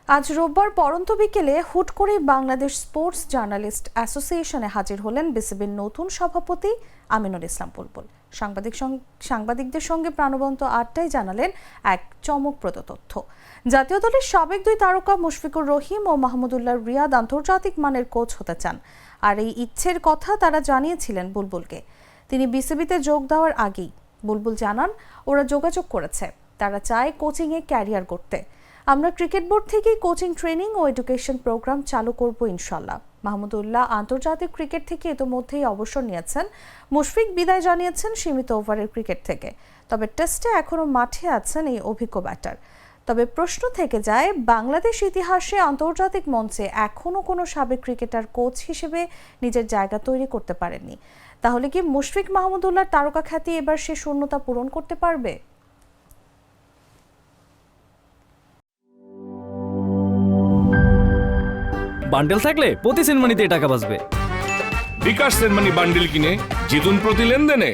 আজ রোববার পড়ন্ত বিকেলে হুট করে বাংলাদেশ স্পোর্টস জার্নালিস্ট অ্যাসোসিয়েশনে হাজির হলেন বিসিবির নতুন সভাপতি আমিনুল ইসলাম বুলবুল। সাংবাদিকদের সঙ্গে প্রাণবন্ত আড্ডায় জানালেন এক চমকপ্রদ তথ্য। জাতীয় দলের সাবেক দুই তারকা মুশফিকুর রহিম ও মাহমুদুল্লাহ রিয়াদ আন্তর্জাতিক মানের কোচ হতে চান, আর এই ইচ্ছের কথা তারা জানিয়েছিলেন বুলবুলকে। তিনি বিসিবিতে যোগ দেওয়ার আগেই বুলবুল জানান, ওরা যোগাযোগ করেছে, তারা চায় কোচিংয়ে ক্যারিয়ার করতে। আমরা ক্রিকেট বোর্ড থেকেই কোচিং, ট্রেনিং ও এডুকেশন প্রোগ্রাম চালু করব ইনশাল্লাহ। মাহমুদুল্লাহ আন্তর্জাতিক ক্রিকেট থেকে ইতোমধ্যেই অবসর নিয়েছেন। মুশফিক বিদায় জানিয়েছেন সীমিত ওভারের ক্রিকেট থেকে, তবে টেস্টে এখনও মাঠে আছেন এই অভিজ্ঞ ব্যাটার। তবে প্রশ্ন থেকে যায়, বাংলাদেশ ইতিহাসে আন্তর্জাতিক মঞ্চে এখনও কোনো সাবেক ক্রিকেটার কোচ হিসেবে নিজের জায়গা তৈরি করতে পারেননি। তাহলে কি মুশফিক মাহমুদুল্লাহর তারকা খ্যাতি এবার সে শূন্যতা পূরণ করতে পারবে? বান্ডেল থাকলে প্রতি সেনমানিতে টাকা বাঁচবে। বিকাশ সেনমানি বান্ডেল কিনে জিতুন প্রতি লেনদেনে।